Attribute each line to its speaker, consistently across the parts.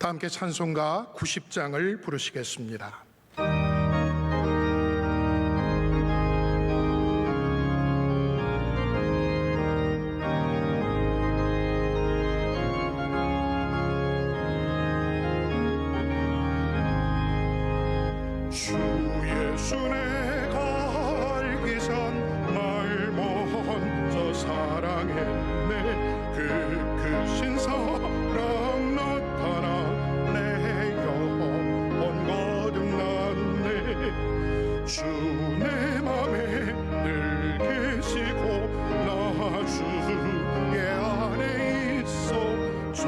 Speaker 1: 다 함께 찬송가 90장을 부르시겠습니다.
Speaker 2: 주 예수 내가 알기 전 날 먼저 사랑했네. 그 크신 사랑 나타나 내 영혼 거듭났네. 주 내 맘에 늘 계시고 나 주의 안에 있어. 저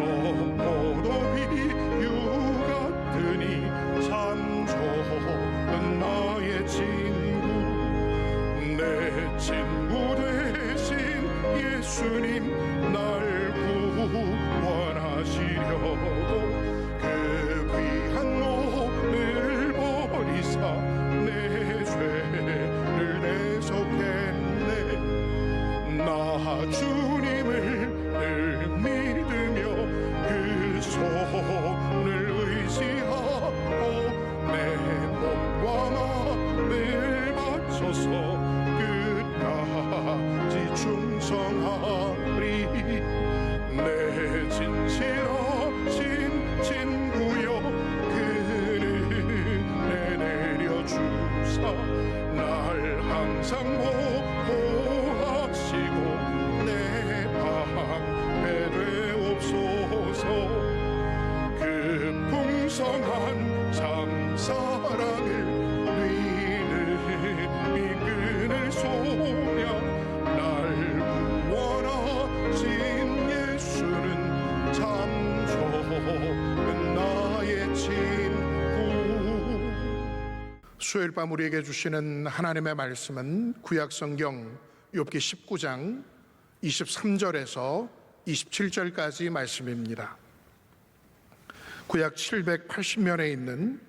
Speaker 2: 포도비유 같으니 참 좋은 나의 친구. 내 친구 되신 예수님 날 구원하시려고 그 귀한 몸을 버리사 내 죄를 대속했네. 나 주님을 늘 믿으며 그 손을 의지하고 내 몸과 마음을 바쳐서 끝까지 충성하리. 내 진실하신 친구여 그 은혜 내려주사 날 항상 보호하시고 내 방패 되옵소서. 그 풍성한 참 사랑을 믿음이 끊을 소량 날 구원하신 예수는 참 좋은 나의 친구.
Speaker 1: 수요일 밤 우리에게 주시는 하나님의 말씀은 구약성경 욥기 19장 23절에서 27절까지 말씀입니다. 구약 780면에 있는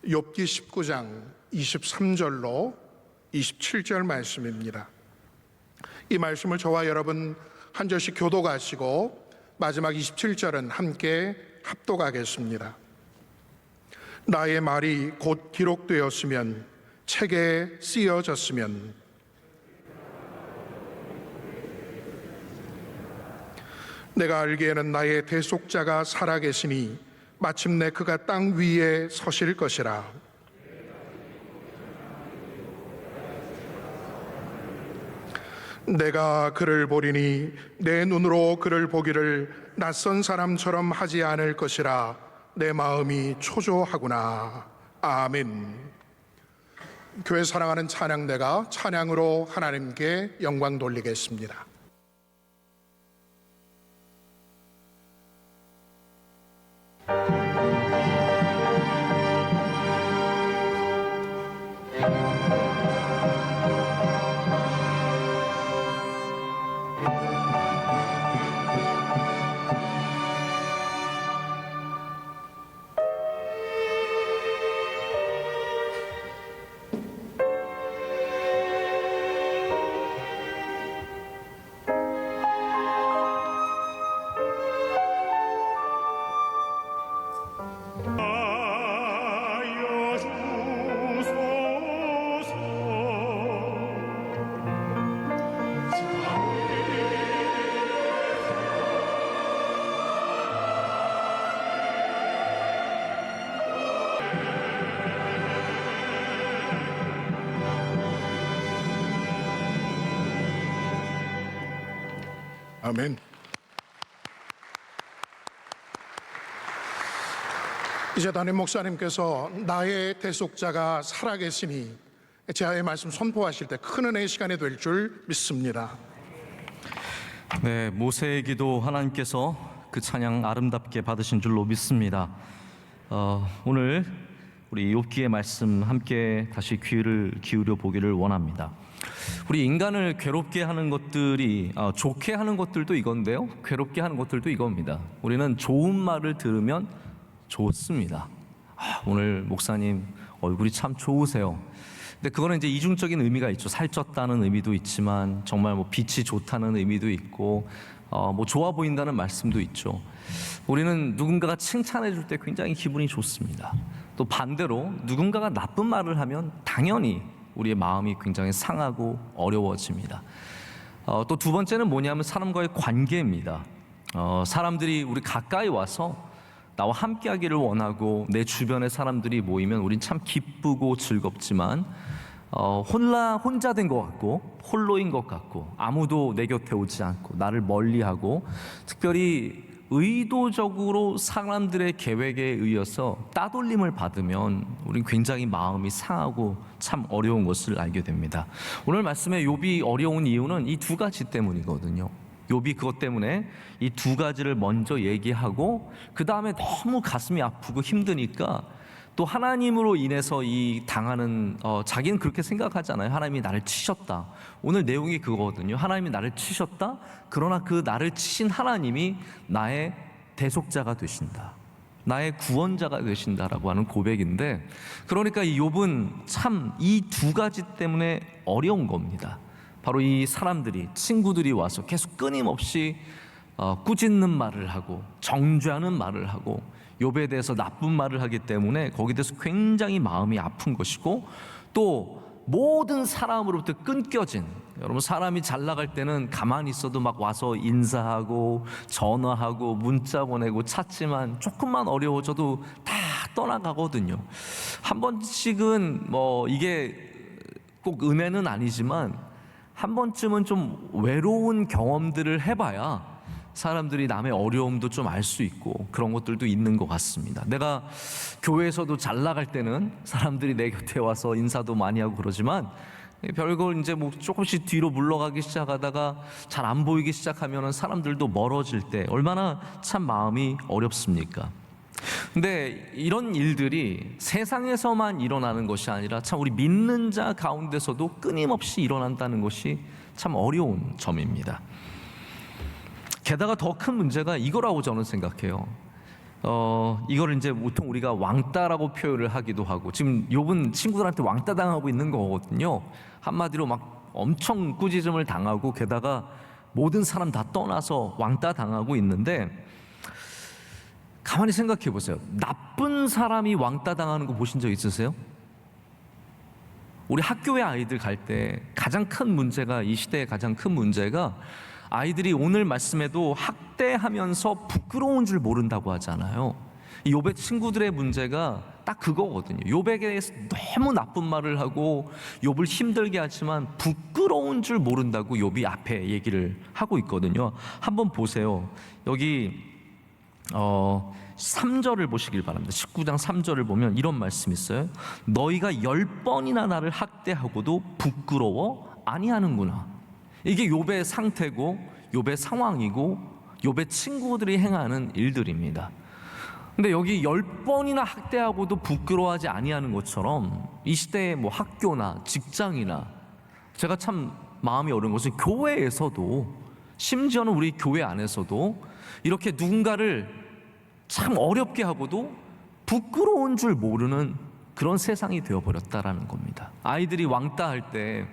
Speaker 1: 욥기 19장 23절로 27절 말씀입니다. 이 말씀을 저와 여러분 한 절씩 교독하시고 마지막 27절은 함께 합독하겠습니다. 나의 말이 곧 기록되었으면 책에 쓰여졌으면 내가 알기에는 나의 대속자가 살아계시니 마침내 그가 땅 위에 서실 것이라. 내가 그를 보리니 내 눈으로 그를 보기를 낯선 사람처럼 하지 않을 것이라. 내 마음이 초조하구나. 아멘. 교회 사랑하는 찬양대가 찬양으로 하나님께 영광 돌리겠습니다. 아멘. 이제 담임 목사님께서 나의 대속자가 살아계시니 제아의 말씀 선포하실 때 큰 은혜의 시간이 될 줄 믿습니다.
Speaker 3: 네, 모세의 기도 하나님께서 그 찬양 아름답게 받으신 줄로 믿습니다. 오늘 우리 욥기의 말씀 함께 다시 귀를 기울여 보기를 원합니다. 우리 인간을 괴롭게 하는 것들이 좋게 하는 것들도 이건데요, 괴롭게 하는 것들도 이겁니다. 우리는 좋은 말을 들으면 좋습니다. 오늘 목사님 얼굴이 참 좋으세요. 근데 그거는 이제 이중적인 의미가 있죠. 살쪘다는 의미도 있지만 정말 뭐 빛이 좋다는 의미도 있고 뭐 좋아 보인다는 말씀도 있죠. 우리는 누군가가 칭찬해 줄 때 굉장히 기분이 좋습니다. 또 반대로 누군가가 나쁜 말을 하면 당연히 우리의 마음이 굉장히 상하고 어려워집니다. 또 두 번째는 뭐냐면 사람과의 관계입니다. 사람들이 우리 가까이 와서 나와 함께하기를 원하고 내 주변에 사람들이 모이면 우린 참 기쁘고 즐겁지만 혼자 된 것 같고 홀로인 것 같고 아무도 내 곁에 오지 않고 나를 멀리하고 특별히 의도적으로 사람들의 계획에 의해서 따돌림을 받으면 우린 굉장히 마음이 상하고 참 어려운 것을 알게 됩니다. 오늘 말씀에 욥이 어려운 이유는 이 두 가지 때문이거든요. 욥이 그것 때문에 이 두 가지를 먼저 얘기하고 그 다음에 너무 가슴이 아프고 힘드니까 또 하나님으로 인해서 이 당하는 자기는 그렇게 생각하잖아요. 하나님이 나를 치셨다. 오늘 내용이 그거거든요. 하나님이 나를 치셨다. 그러나 그 나를 치신 하나님이 나의 대속자가 되신다. 나의 구원자가 되신다라고 하는 고백인데, 그러니까 이 욥은 참 이 두 가지 때문에 어려운 겁니다. 바로 이 사람들이, 친구들이 와서 계속 끊임없이 꾸짖는 말을 하고 정죄하는 말을 하고 욥에 대해서 나쁜 말을 하기 때문에 거기에 대해서 굉장히 마음이 아픈 것이고, 또 모든 사람으로부터 끊겨진, 여러분 사람이 잘 나갈 때는 가만히 있어도 막 와서 인사하고 전화하고 문자 보내고 찾지만 조금만 어려워져도 다 떠나가거든요. 한 번씩은 뭐 이게 꼭 은혜는 아니지만 한 번쯤은 좀 외로운 경험들을 해봐야 사람들이 남의 어려움도 좀 알 수 있고 그런 것들도 있는 것 같습니다. 내가 교회에서도 잘 나갈 때는 사람들이 내 곁에 와서 인사도 많이 하고 그러지만 별걸 이제 뭐 조금씩 뒤로 물러가기 시작하다가 잘 안 보이기 시작하면 사람들도 멀어질 때 얼마나 참 마음이 어렵습니까? 근데 이런 일들이 세상에서만 일어나는 것이 아니라 참 우리 믿는 자 가운데서도 끊임없이 일어난다는 것이 참 어려운 점입니다. 게다가 더 큰 문제가 이거라고 저는 생각해요. 이걸 이제 보통 우리가 왕따라고 표현을 하기도 하고, 지금 욥은 친구들한테 왕따 당하고 있는 거거든요. 한마디로 막 엄청 꾸짖음을 당하고 게다가 모든 사람 다 떠나서 왕따 당하고 있는데, 가만히 생각해 보세요. 나쁜 사람이 왕따 당하는 거 보신 적 있으세요? 우리 학교에 아이들 갈 때 가장 큰 문제가, 이 시대의 가장 큰 문제가 아이들이 오늘 말씀에도 학대하면서 부끄러운 줄 모른다고 하잖아요. 이 욥의 친구들의 문제가 딱 그거거든요. 욥에게 너무 나쁜 말을 하고 욥을 힘들게 하지만 부끄러운 줄 모른다고 욥이 앞에 얘기를 하고 있거든요. 한번 보세요. 여기 3절을 보시길 바랍니다. 19장 3절을 보면 이런 말씀이 있어요. 너희가 10번이나 나를 학대하고도 부끄러워 아니하는구나. 이게 욥의 상태고 욥의 상황이고 욥의 친구들이 행하는 일들입니다. 근데 여기 10번이나 학대하고도 부끄러워하지 아니하는 것처럼 이 시대의 뭐 학교나 직장이나, 제가 참 마음이 어려운 것은 교회에서도, 심지어는 우리 교회 안에서도 이렇게 누군가를 참 어렵게 하고도 부끄러운 줄 모르는 그런 세상이 되어버렸다라는 겁니다. 아이들이 왕따할 때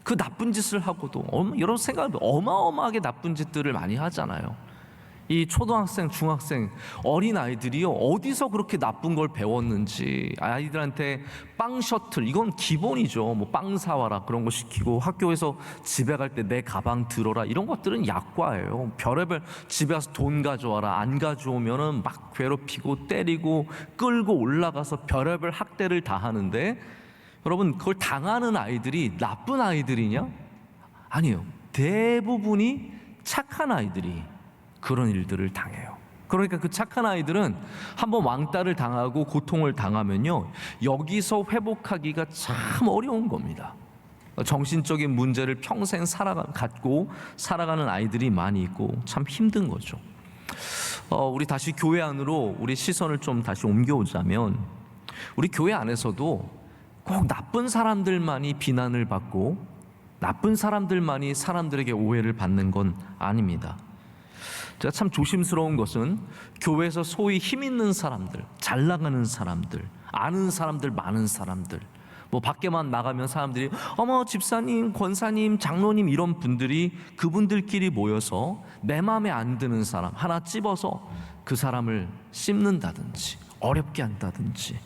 Speaker 3: 그 나쁜 짓을 하고도 여러분 생각해보면 어마어마하게 나쁜 짓들을 많이 하잖아요. 이 초등학생, 중학생, 어린 아이들이요, 어디서 그렇게 나쁜 걸 배웠는지. 아이들한테 빵 셔틀, 이건 기본이죠. 뭐 빵 사와라 그런 거 시키고, 학교에서 집에 갈 때 내 가방 들어라, 이런 것들은 약과예요. 별의별, 집에 와서 돈 가져와라, 안 가져오면은 막 괴롭히고 때리고 끌고 올라가서 별의별 학대를 다 하는데, 여러분 그걸 당하는 아이들이 나쁜 아이들이냐? 아니에요. 대부분이 착한 아이들이 그런 일들을 당해요. 그러니까 그 착한 아이들은 한번 왕따를 당하고 고통을 당하면요, 여기서 회복하기가 참 어려운 겁니다. 정신적인 문제를 평생 갖고 살아가는 아이들이 많이 있고 참 힘든 거죠. 우리 다시 교회 안으로 우리 시선을 좀 다시 옮겨오자면, 우리 교회 안에서도 꼭 나쁜 사람들만이 비난을 받고 나쁜 사람들만이 사람들에게 오해를 받는 건 아닙니다. 제가 참 조심스러운 것은 교회에서 소위 힘 있는 사람들, 잘 나가는 사람들, 아는 사람들, 많은 사람들, 뭐 밖에만 나가면 사람들이 어머 집사님, 권사님, 장로님 이런 분들이 그분들끼리 모여서 내 마음에 안 드는 사람 하나 찝어서 그 사람을 씹는다든지 어렵게 한다든지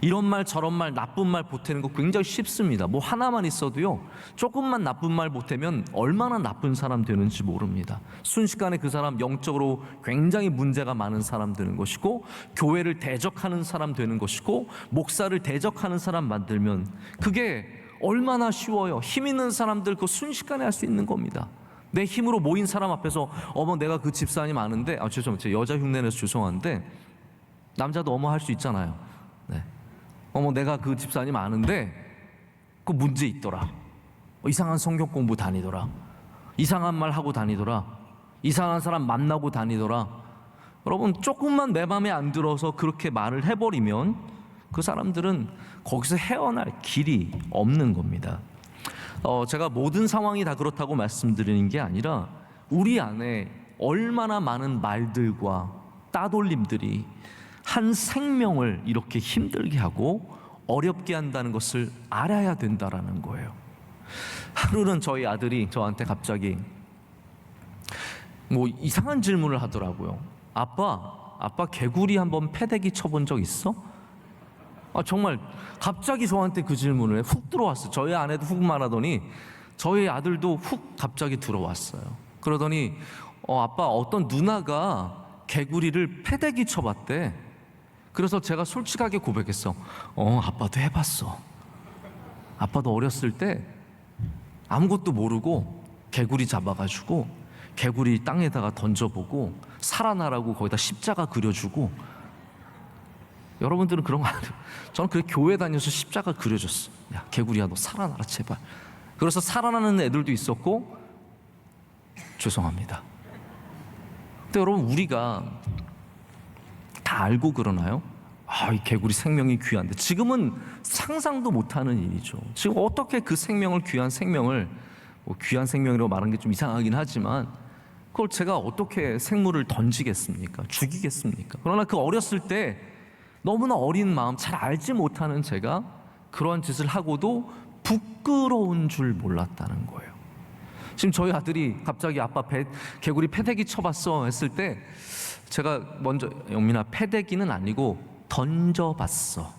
Speaker 3: 이런 말 저런 말 나쁜 말 보태는 거 굉장히 쉽습니다. 뭐 하나만 있어도요 조금만 나쁜 말 보태면 얼마나 나쁜 사람 되는지 모릅니다. 순식간에 그 사람 영적으로 굉장히 문제가 많은 사람 되는 것이고, 교회를 대적하는 사람 되는 것이고, 목사를 대적하는 사람 만들면 그게 얼마나 쉬워요. 힘 있는 사람들 그거 순식간에 할 수 있는 겁니다. 내 힘으로 모인 사람 앞에서 어머 내가 그 집사님 아는데 죄송합니다. 제 여자 흉내내서 죄송한데 남자도 어머 할 수 있잖아요. 네. 어머 내가 그 집사님 아는데 그 문제 있더라. 이상한 성경 공부 다니더라. 이상한 말 하고 다니더라. 이상한 사람 만나고 다니더라. 여러분 조금만 내 맘에 안 들어서 그렇게 말을 해버리면 그 사람들은 거기서 헤어날 길이 없는 겁니다. 제가 모든 상황이 다 그렇다고 말씀드리는 게 아니라 우리 안에 얼마나 많은 말들과 따돌림들이 한 생명을 이렇게 힘들게 하고 어렵게 한다는 것을 알아야 된다라는 거예요. 하루는 저희 아들이 저한테 갑자기 뭐 이상한 질문을 하더라고요. 아빠 개구리 한번 패대기 쳐본 적 있어? 정말 갑자기 저한테 그 질문을 훅 들어왔어요. 저희 아내도 훅 말하더니 저희 아들도 훅 갑자기 들어왔어요. 그러더니 아빠 어떤 누나가 개구리를 패대기 쳐봤대. 그래서 제가 솔직하게 고백했어. 아빠도 해봤어. 아빠도 어렸을 때 아무것도 모르고 개구리 잡아가지고 개구리 땅에다가 던져보고 살아나라고 거기다 십자가 그려주고. 여러분들은 그런 거 안 해요. 저는 그래 교회 다녀서 십자가 그려줬어. 야 개구리야 너 살아나라 제발. 그래서 살아나는 애들도 있었고. 죄송합니다. 근데 여러분 우리가 다 알고 그러나요? 이 개구리 생명이 귀한데. 지금은 상상도 못하는 일이죠. 지금 어떻게 그 생명을 귀한 생명을 귀한 생명이라고 말하는 게 좀 이상하긴 하지만 그걸 제가 어떻게 생물을 던지겠습니까? 죽이겠습니까? 그러나 그 어렸을 때 너무나 어린 마음 잘 알지 못하는 제가 그러한 짓을 하고도 부끄러운 줄 몰랐다는 거예요. 지금 저희 아들이 갑자기 아빠 개구리 패대기 쳐봤어 했을 때 제가 먼저 영민아 패대기는 아니고 던져봤어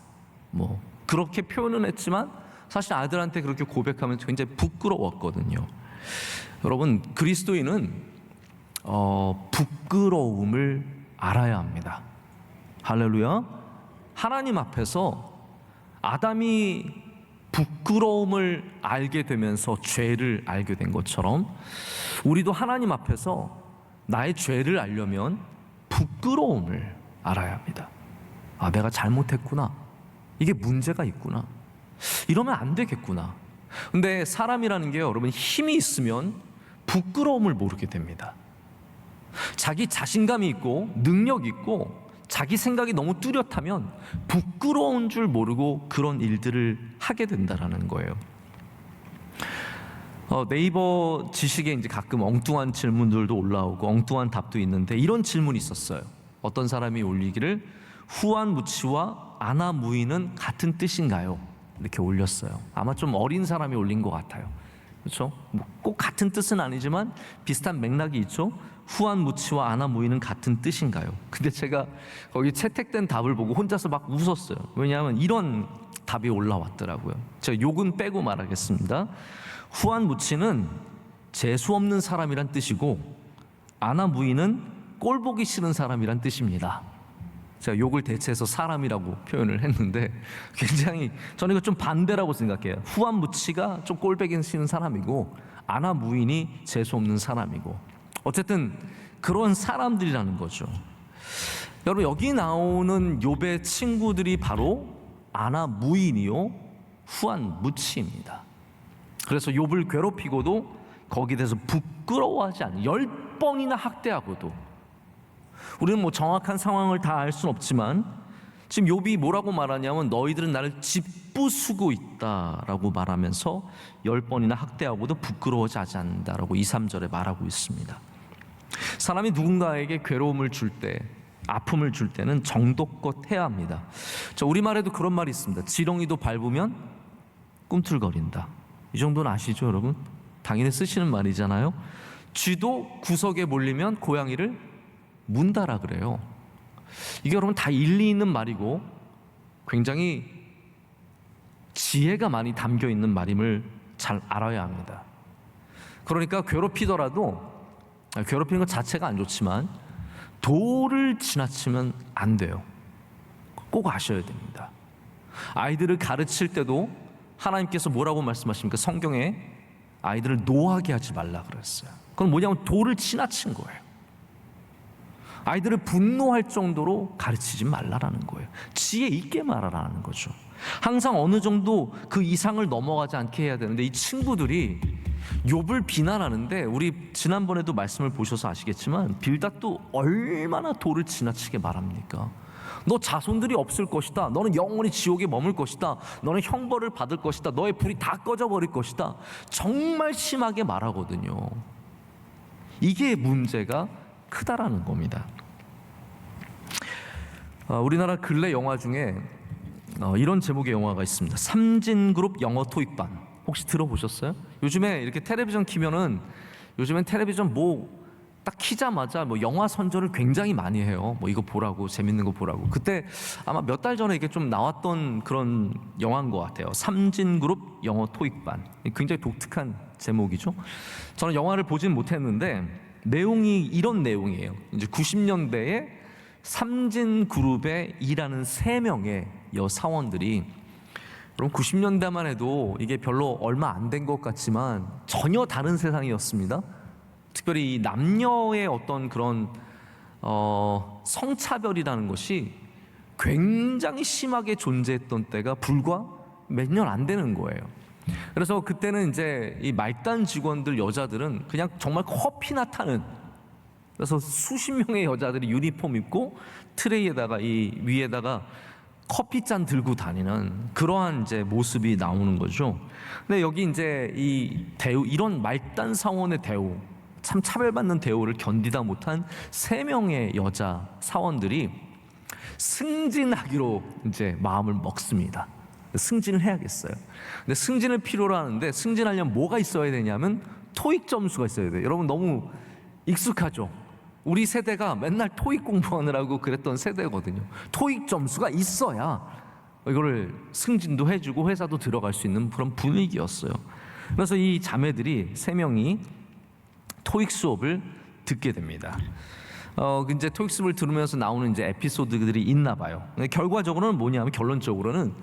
Speaker 3: 뭐 그렇게 표현은 했지만 사실 아들한테 그렇게 고백하면 굉장히 부끄러웠거든요. 여러분 그리스도인은 부끄러움을 알아야 합니다. 할렐루야. 하나님 앞에서 아담이 부끄러움을 알게 되면서 죄를 알게 된 것처럼 우리도 하나님 앞에서 나의 죄를 알려면 부끄러움을 알아야 합니다. 내가 잘못했구나. 이게 문제가 있구나. 이러면 안 되겠구나. 근데 사람이라는 게 여러분 힘이 있으면 부끄러움을 모르게 됩니다. 자기 자신감이 있고 능력 있고 자기 생각이 너무 뚜렷하면 부끄러운 줄 모르고 그런 일들을 하게 된다라는 거예요. 네이버 지식에 이제 가끔 엉뚱한 질문들도 올라오고 엉뚱한 답도 있는데 이런 질문이 있었어요. 어떤 사람이 올리기를 후안무치와 아나무인은 같은 뜻인가요? 이렇게 올렸어요. 아마 좀 어린 사람이 올린 것 같아요. 그렇죠? 꼭 같은 뜻은 아니지만 비슷한 맥락이 있죠. 후안무치와 아나무인은 같은 뜻인가요? 근데 제가 거기 채택된 답을 보고 혼자서 막 웃었어요. 왜냐하면 이런 답이 올라왔더라고요. 제가 욕은 빼고 말하겠습니다. 후안무치는 재수 없는 사람이란 뜻이고 아나무인은 꼴 보기 싫은 사람이란 뜻입니다. 제가 욕을 대체해서 사람이라고 표현을 했는데 굉장히 저는 이거 좀 반대라고 생각해요. 후안무치가 좀 꼴보기 싫은 사람이고 아나무인이 재수 없는 사람이고 어쨌든 그런 사람들이라는 거죠. 여러분 여기 나오는 욥의 친구들이 바로 아나무인이요 후안무치입니다. 그래서 욥을 괴롭히고도 거기에 대해서 부끄러워하지 않는 10번이나 학대하고도 우리는 뭐 정확한 상황을 다 알 수는 없지만 지금 욥이 뭐라고 말하냐면 너희들은 나를 짓부수고 있다라고 말하면서 10번이나 학대하고도 부끄러워하지 않는다라고 2, 3절에 말하고 있습니다. 사람이 누군가에게 괴로움을 줄 때, 아픔을 줄 때는 정도껏 해야 합니다. 우리말에도 그런 말이 있습니다. 지렁이도 밟으면 꿈틀거린다. 이 정도는 아시죠, 여러분? 당연히 쓰시는 말이잖아요. 쥐도 구석에 몰리면 고양이를 문다라 그래요. 이게 여러분 다 일리 있는 말이고 굉장히 지혜가 많이 담겨 있는 말임을 잘 알아야 합니다. 그러니까 괴롭히더라도, 괴롭히는 것 자체가 안 좋지만 도를 지나치면 안 돼요. 꼭 아셔야 됩니다. 아이들을 가르칠 때도 하나님께서 뭐라고 말씀하십니까? 성경에 아이들을 노하게 하지 말라 그랬어요. 그건 뭐냐면 도를 지나친 거예요. 아이들을 분노할 정도로 가르치지 말라라는 거예요. 지혜 있게 말하라는 거죠. 항상 어느 정도 그 이상을 넘어가지 않게 해야 되는데, 이 친구들이 욥을 비난하는데, 우리 지난번에도 말씀을 보셔서 아시겠지만 빌닷도 얼마나 도를 지나치게 말합니까? 너 자손들이 없을 것이다. 너는 영원히 지옥에 머물 것이다. 너는 형벌을 받을 것이다. 너의 불이 다 꺼져버릴 것이다. 정말 심하게 말하거든요. 이게 문제가 크다라는 겁니다. 우리나라 근래 영화 중에 이런 제목의 영화가 있습니다. 삼진그룹 영어 토익반. 혹시 들어보셨어요? 요즘에 이렇게 텔레비전 키면은, 요즘엔 텔레비전 딱 키자마자 영화 선전을 굉장히 많이 해요. 이거 보라고, 재밌는 거 보라고. 그때 아마 몇 달 전에 이게 좀 나왔던 그런 영화인 것 같아요. 삼진그룹 영어 토익반. 굉장히 독특한 제목이죠. 저는 영화를 보진 못했는데 내용이 이런 내용이에요. 이제 90년대에 삼진그룹에 일하는 3명의 여사원들이, 여러분 90년대만 해도 이게 별로 얼마 안 된 것 같지만 전혀 다른 세상이었습니다. 특별히 이 남녀의 어떤 그런 성차별이라는 것이 굉장히 심하게 존재했던 때가 불과 몇 년 안 되는 거예요. 그래서 그때는 이제 이 말단 직원들 여자들은 그냥 정말 커피나 타는, 그래서 수십 명의 여자들이 유니폼 입고 트레이에다가 이 위에다가 커피잔 들고 다니는 그러한 이제 모습이 나오는 거죠. 근데 여기 이제 이 대우, 이런 말단 사원의 대우, 참 차별받는 대우를 견디다 못한 3명의 여자 사원들이 승진하기로 이제 마음을 먹습니다. 승진을 해야겠어요. 근데 승진을 필요로 하는데, 승진하려면 뭐가 있어야 되냐면 토익 점수가 있어야 돼요. 여러분 너무 익숙하죠? 우리 세대가 맨날 토익 공부하느라고 그랬던 세대거든요. 토익 점수가 있어야 이거를 승진도 해주고 회사도 들어갈 수 있는 그런 분위기였어요. 그래서 이 자매들이 3명이 토익 수업을 듣게 됩니다. 이제 토익 수업을 들으면서 나오는 이제 에피소드들이 있나 봐요. 결과적으로는 뭐냐면, 결론적으로는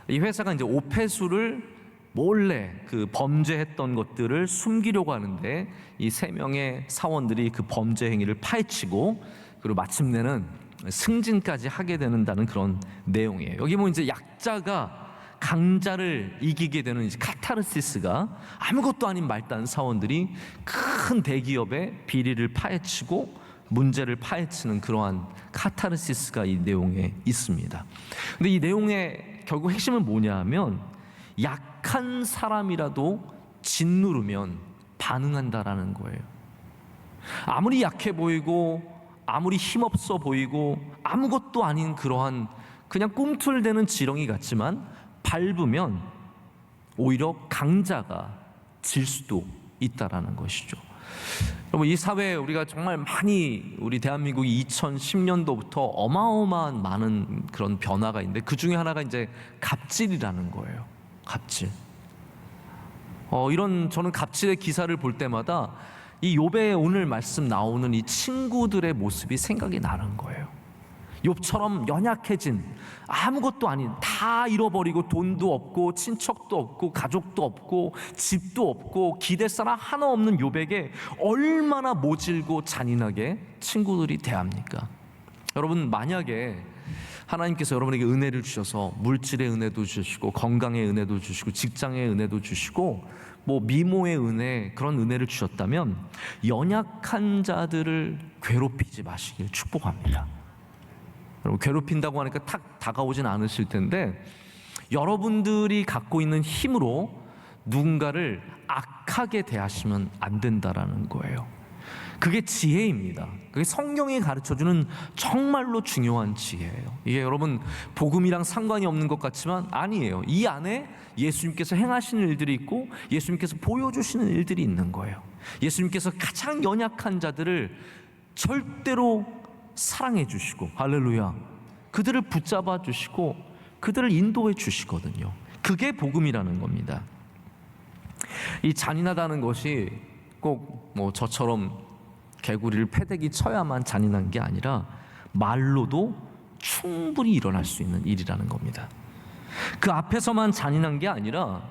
Speaker 3: 이 회사가 이제 오폐수를 몰래 그 범죄했던 것들을 숨기려고 하는데, 이 3명의 사원들이 그 범죄 행위를 파헤치고, 그리고 마침내는 승진까지 하게 되는다는 그런 내용이에요. 여기 이제 약자가 강자를 이기게 되는 이제 카타르시스가, 아무것도 아닌 말단 사원들이 큰 대기업의 비리를 파헤치고 문제를 파헤치는 그러한 카타르시스가 이 내용에 있습니다. 근데 이 내용의 결국 핵심은 뭐냐면, 약한 사람이라도 짓누르면 반응한다라는 거예요. 아무리 약해 보이고 아무리 힘없어 보이고 아무것도 아닌 그러한 그냥 꿈틀대는 지렁이 같지만 밟으면 오히려 강자가 질 수도 있다라는 것이죠. 여러분, 이 사회에 우리가 정말 많이, 우리 대한민국이 2010년도부터 어마어마한 많은 그런 변화가 있는데, 그 중에 하나가 이제 갑질이라는 거예요. 갑질. 저는 갑질의 기사를 볼 때마다 이 욥의 오늘 말씀 나오는 이 친구들의 모습이 생각이 나는 거예요. 욥처럼 연약해진, 아무것도 아닌, 다 잃어버리고 돈도 없고 친척도 없고 가족도 없고 집도 없고 기댈 사람 하나 없는 욥에게 얼마나 모질고 잔인하게 친구들이 대합니까? 여러분, 만약에 하나님께서 여러분에게 은혜를 주셔서 물질의 은혜도 주시고 건강의 은혜도 주시고 직장의 은혜도 주시고 미모의 은혜, 그런 은혜를 주셨다면 연약한 자들을 괴롭히지 마시길 축복합니다. 여러분, 괴롭힌다고 하니까 탁 다가오진 않으실 텐데, 여러분들이 갖고 있는 힘으로 누군가를 악하게 대하시면 안 된다라는 거예요.
Speaker 4: 그게 지혜입니다. 그게 성경이 가르쳐주는 정말로 중요한 지혜예요. 이게 여러분 복음이랑 상관이 없는 것 같지만 아니에요. 이 안에 예수님께서 행하시는 일들이 있고 예수님께서 보여주시는 일들이 있는 거예요. 예수님께서 가장 연약한 자들을 절대로 사랑해 주시고, 할렐루야, 그들을 붙잡아 주시고 그들을 인도해 주시거든요. 그게 복음이라는 겁니다. 이 잔인하다는 것이 꼭 뭐 저처럼 개구리를 패대기 쳐야만 잔인한 게 아니라 말로도 충분히 일어날 수 있는 일이라는 겁니다. 그 앞에서만 잔인한 게 아니라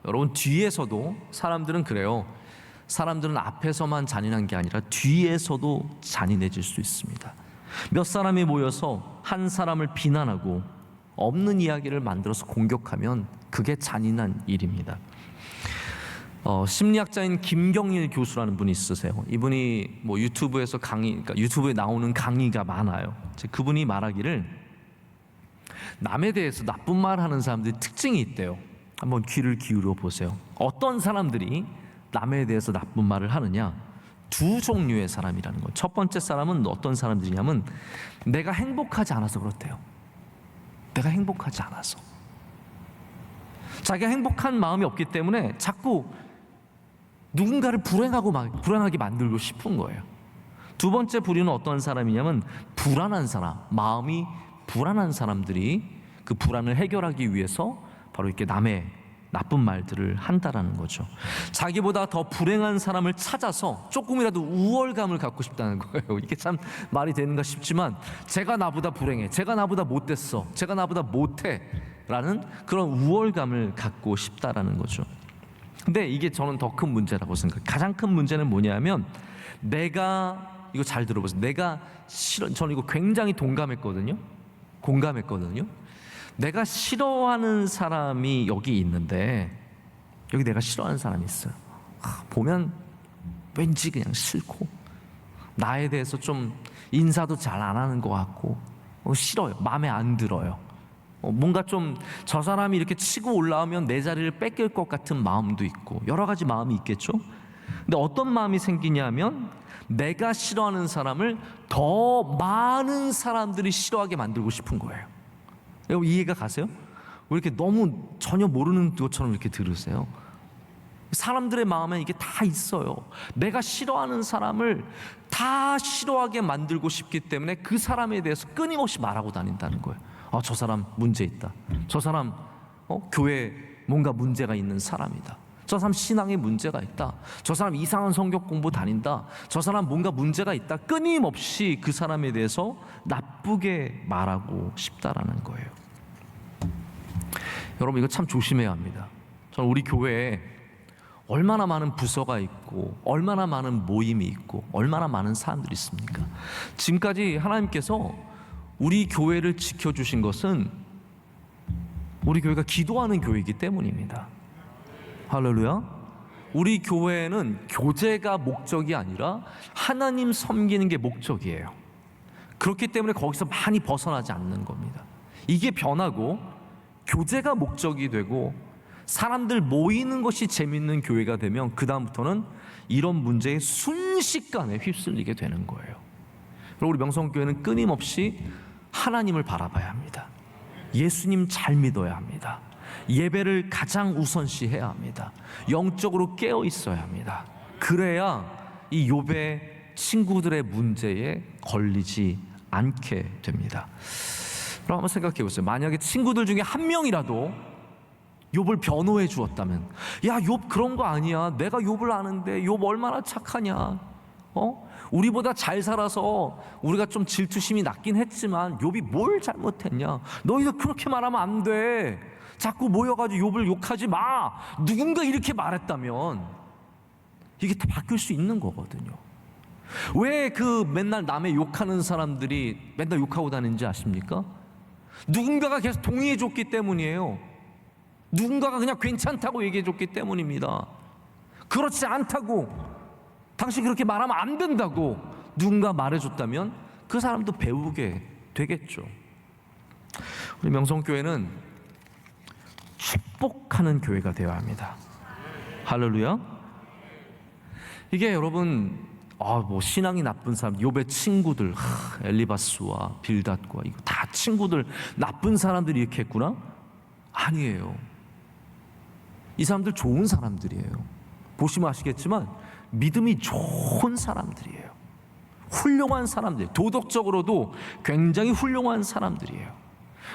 Speaker 4: 여러분 뒤에서도, 사람들은 그래요. 사람들은 앞에서만 잔인한 게 아니라 뒤에서도 잔인해질 수 있습니다. 몇 사람이 모여서 한 사람을 비난하고 없는 이야기를 만들어서 공격하면 그게 잔인한 일입니다. 심리학자인 김경일 교수라는 분이 있으세요. 이분이 뭐 유튜브에서 그러니까 유튜브에 나오는 강의가 많아요. 그분이 말하기를 남에 대해서 나쁜 말 하는 사람들이 특징이 있대요. 한번 귀를 기울여 보세요. 어떤 사람들이 남에 대해서 나쁜 말을 하느냐? 두 종류의 사람이라는 거예요. 첫 번째 사람은 어떤 사람들이냐면 내가 행복하지 않아서 그렇대요. 내가 행복하지 않아서. 자기가 행복한 마음이 없기 때문에 자꾸 누군가를 불행하게 만들고 싶은 거예요. 두 번째 부류는 어떤 사람이냐면 불안한 사람, 마음이 불안한 사람들이 그 불안을 해결하기 위해서 바로 이렇게 남의 나쁜 말들을 한다라는 거죠. 자기보다 더 불행한 사람을 찾아서 조금이라도 우월감을 갖고 싶다는 거예요. 이게 참 말이 되는가 싶지만 제가 나보다 불행해, 제가 나보다 못됐어, 제가 나보다 못해 라는 그런 우월감을 갖고 싶다라는 거죠. 근데 이게 저는 더 큰 문제라고 생각해요. 가장 큰 문제는 뭐냐면 내가, 이거 잘 들어보세요. 내가 저는 이거 굉장히 공감했거든요. 내가 싫어하는 사람이 여기 있는데, 여기 내가 싫어하는 사람이 있어요. 보면 왠지 그냥 싫고 나에 대해서 좀 인사도 잘 안 하는 것 같고 싫어요. 마음에 안 들어요. 뭔가 좀 저 사람이 이렇게 치고 올라오면 내 자리를 뺏길 것 같은 마음도 있고 여러 가지 마음이 있겠죠. 근데 어떤 마음이 생기냐면 내가 싫어하는 사람을 더 많은 사람들이 싫어하게 만들고 싶은 거예요. 여러분 이해가 가세요? 왜 이렇게 너무 전혀 모르는 것처럼 이렇게 들으세요? 사람들의 마음에 이게 다 있어요. 내가 싫어하는 사람을 다 싫어하게 만들고 싶기 때문에 그 사람에 대해서 끊임없이 말하고 다닌다는 거예요. 저 사람 문제 있다. 저 사람 교회에 뭔가 문제가 있는 사람이다. 저 사람 신앙에 문제가 있다. 저 사람 이상한 성경 공부 다닌다. 저 사람 뭔가 문제가 있다. 끊임없이 그 사람에 대해서 나쁘게 말하고 싶다라는 거예요. 여러분 이거 참 조심해야 합니다. 저는 우리 교회에 얼마나 많은 부서가 있고 얼마나 많은 모임이 있고 얼마나 많은 사람들이 있습니까? 지금까지 하나님께서 우리 교회를 지켜주신 것은 우리 교회가 기도하는 교회이기 때문입니다. 할렐루야. 우리 교회는 교제가 목적이 아니라 하나님 섬기는 게 목적이에요. 그렇기 때문에 거기서 많이 벗어나지 않는 겁니다. 이게 변하고 교제가 목적이 되고 사람들 모이는 것이 재밌는 교회가 되면 그 다음부터는 이런 문제에 순식간에 휩쓸리게 되는 거예요. 그리고 우리 명성교회는 끊임없이 하나님을 바라봐야 합니다. 예수님 잘 믿어야 합니다. 예배를 가장 우선시해야 합니다. 영적으로 깨어 있어야 합니다. 그래야 이 욥의 친구들의 문제에 걸리지 않게 됩니다. 그럼 한번 생각해 보세요. 만약에 친구들 중에 한 명이라도 욥을 변호해 주었다면, 야 욥 그런 거 아니야, 내가 욥을 아는데 욥 얼마나 착하냐, 우리보다 잘 살아서 우리가 좀 질투심이 낮긴 했지만 욥이 뭘 잘못했냐, 너희들 그렇게 말하면 안 돼, 자꾸 모여가지고 욥을 욕하지 마, 누군가 이렇게 말했다면 이게 다 바뀔 수 있는 거거든요. 왜 그 맨날 남의 욕하는 사람들이 맨날 욕하고 다니는지 아십니까? 누군가가 계속 동의해 줬기 때문이에요. 누군가가 그냥 괜찮다고 얘기해 줬기 때문입니다. 그렇지 않다고, 당신 그렇게 말하면 안 된다고 누군가 말해줬다면 그 사람도 배우게 되겠죠. 우리 명성교회는 축복하는 교회가 되어야 합니다. 할렐루야. 이게 여러분 뭐 신앙이 나쁜 사람, 욥의 친구들, 엘리바스와 빌닷과 이거 다 친구들, 나쁜 사람들이 이렇게 했구나? 아니에요. 이 사람들 좋은 사람들이에요. 보시면 아시겠지만 믿음이 좋은 사람들이에요. 훌륭한 사람들, 도덕적으로도 굉장히 훌륭한 사람들이에요.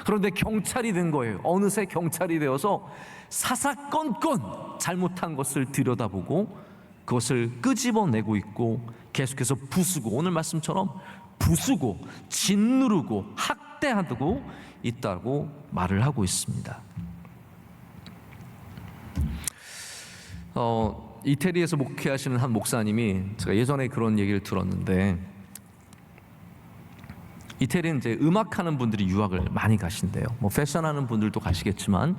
Speaker 4: 그런데 경찰이 된 거예요. 어느새 경찰이 되어서 사사건건 잘못한 것을 들여다보고 그것을 끄집어내고 있고 계속해서 부수고, 오늘 말씀처럼 부수고 짓누르고 학대하고 있다고 말을 하고 있습니다. 이태리에서 목회하시는 한 목사님이, 제가 예전에 그런 얘기를 들었는데, 이태리는 이제 음악하는 분들이 유학을 많이 가신대요. 뭐 패션하는 분들도 가시겠지만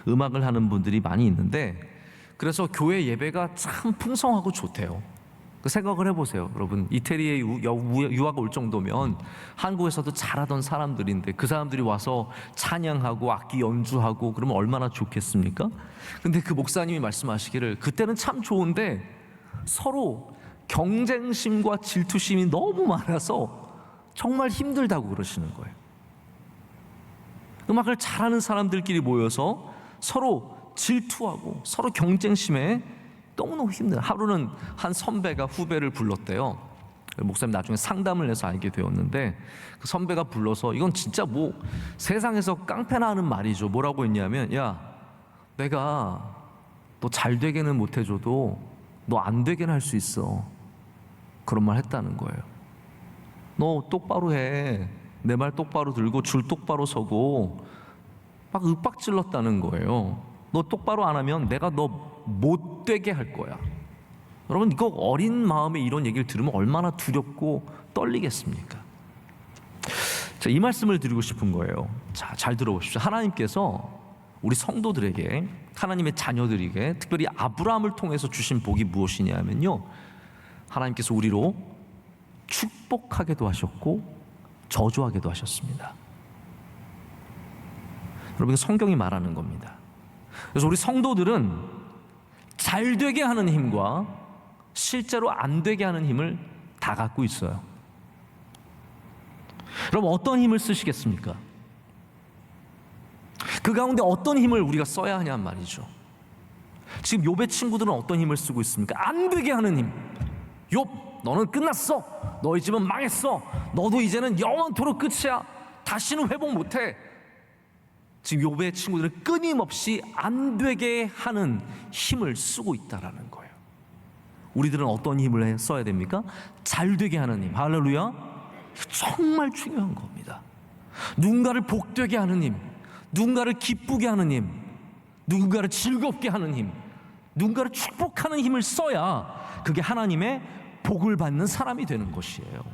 Speaker 4: 음악을 하는 분들이 많이 있는데, 그래서 교회 예배가 참 풍성하고 좋대요. 그 생각을 해보세요, 여러분. 이태리에 유학 올 정도면 한국에서도 잘하던 사람들인데 그 사람들이 와서 찬양하고 악기 연주하고 그러면 얼마나 좋겠습니까? 근데 그 목사님이 말씀하시기를 그때는 참 좋은데 서로 경쟁심과 질투심이 너무 많아서 정말 힘들다고 그러시는 거예요. 음악을 잘하는 사람들끼리 모여서 서로 질투하고 서로 경쟁심에 너무너무 힘들어요. 하루는 한 선배가 후배를 불렀대요. 목사님 나중에 상담을 해서 알게 되었는데, 그 선배가 불러서 이건 진짜 뭐 세상에서 깡패나 하는 말이죠. 뭐라고 했냐면, 야, 내가 너 잘 되게는 못해줘도 너 안 되게는 할 수 있어. 그런 말 했다는 거예요. 너 똑바로 해. 내 말 똑바로 들고 줄 똑바로 서고, 막 윽박질렀다는 거예요. 너 똑바로 안 하면 내가 너 못 되게 할 거야. 여러분, 이거 어린 마음에 이런 얘기를 들으면 얼마나 두렵고 떨리겠습니까? 자, 이 말씀을 드리고 싶은 거예요. 자, 잘 들어보십시오. 하나님께서 우리 성도들에게, 하나님의 자녀들에게 특별히 아브라함을 통해서 주신 복이 무엇이냐면요, 하나님께서 우리로 축복하게도 하셨고 저주하게도 하셨습니다. 여러분, 성경이 말하는 겁니다. 그래서 우리 성도들은 잘 되게 하는 힘과 실제로 안 되게 하는 힘을 다 갖고 있어요. 그럼 어떤 힘을 쓰시겠습니까? 그 가운데 어떤 힘을 우리가 써야 하냔 말이죠. 지금 욥의 친구들은 어떤 힘을 쓰고 있습니까? 안 되게 하는 힘. 욥, 너는 끝났어. 너희 집은 망했어. 너도 이제는 영원토록 끝이야. 다시는 회복 못해. 지금 욥의 친구들은 끊임없이 안 되게 하는 힘을 쓰고 있다라는 거예요. 우리들은 어떤 힘을 써야 됩니까? 잘 되게 하는 힘. 할렐루야. 정말 중요한 겁니다. 누군가를 복되게 하는 힘, 누군가를 기쁘게 하는 힘, 누군가를 즐겁게 하는 힘, 누군가를 축복하는 힘을 써야 그게 하나님의 복을 받는 사람이 되는 것이에요.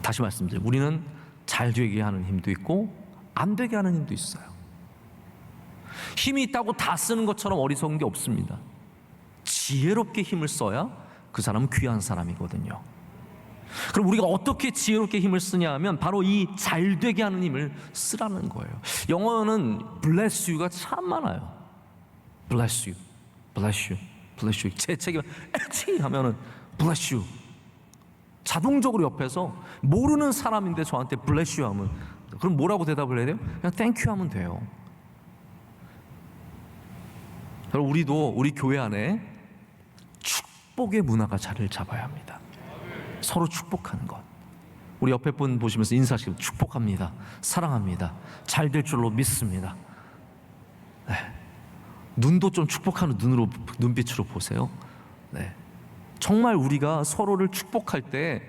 Speaker 4: 다시 말씀드려요. 우리는 잘 되게 하는 힘도 있고 안 되게 하는 힘도 있어요. 힘이 있다고 다 쓰는 것처럼 어리석은 게 없습니다. 지혜롭게 힘을 써야 그 사람은 귀한 사람이거든요. 그럼 우리가 어떻게 지혜롭게 힘을 쓰냐 하면 바로 이 잘 되게 하는 힘을 쓰라는 거예요. 영어는 bless you가 참 많아요. bless you, bless you, bless you. 재채기만 에치 하면은 bless you. 자동적으로 옆에서 모르는 사람인데 저한테 bless you 하면, 그럼 뭐라고 대답을 해야 돼요? 그냥 thank you 하면 돼요. 그럼 우리도 우리 교회 안에 축복의 문화가 자리를 잡아야 합니다. 서로 축복하는 것. 우리 옆에 분 보시면서 인사하시고 축복합니다. 사랑합니다. 잘 될 줄로 믿습니다. 네. 눈도 좀 축복하는 눈빛으로 보세요. 네. 정말 우리가 서로를 축복할 때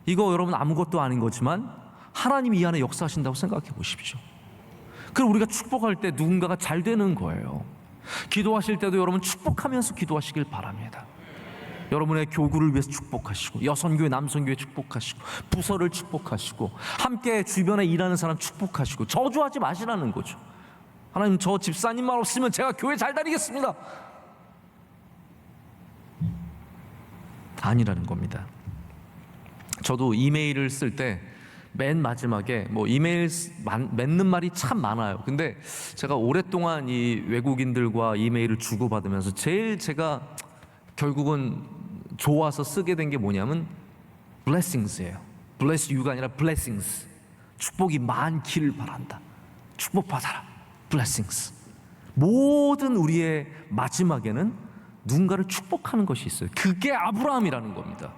Speaker 4: 이거 여러분 아무것도 아닌 거지만 하나님이 이 안에 역사하신다고 생각해 보십시오. 그럼 우리가 축복할 때 누군가가 잘 되는 거예요. 기도하실 때도 여러분 축복하면서 기도하시길 바랍니다. 여러분의 교구를 위해서 축복하시고, 여선교회 남선교회 축복하시고, 부서를 축복하시고, 함께 주변에 일하는 사람 축복하시고, 저주하지 마시라는 거죠. 하나님, 저 집사님만 없으면 제가 교회 잘 다니겠습니다. 아니라는 겁니다. 저도 이메일을 쓸 때 맨 마지막에 뭐 이메일 맺는 말이 참 많아요. 근데 제가 오랫동안 이 외국인들과 이메일을 주고받으면서 제일 제가 결국은 좋아서 쓰게 된 게 뭐냐면 blessings예요. bless you가 아니라 blessings. 축복이 많기를 바란다. 축복받아라. blessings. 모든 우리의 마지막에는 누군가를 축복하는 것이 있어요. 그게 아브라함이라는 겁니다.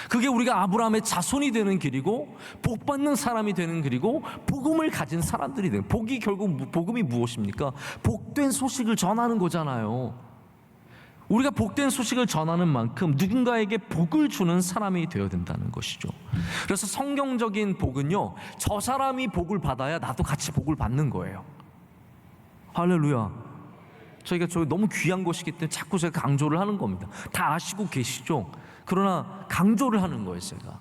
Speaker 4: 그게 우리가 아브라함의 자손이 되는 길이고 복받는 사람이 되는 길이고 복음을 가진 사람들이 되는, 복이 결국 복음이 무엇입니까? 복된 소식을 전하는 거잖아요. 우리가 복된 소식을 전하는 만큼 누군가에게 복을 주는 사람이 되어야 된다는 것이죠. 그래서 성경적인 복은요, 저 사람이 복을 받아야 나도 같이 복을 받는 거예요. 할렐루야. 저희가 너무 귀한 것이기 때문에 자꾸 제가 강조를 하는 겁니다. 다 아시고 계시죠? 그러나 강조를 하는 거예요. 제가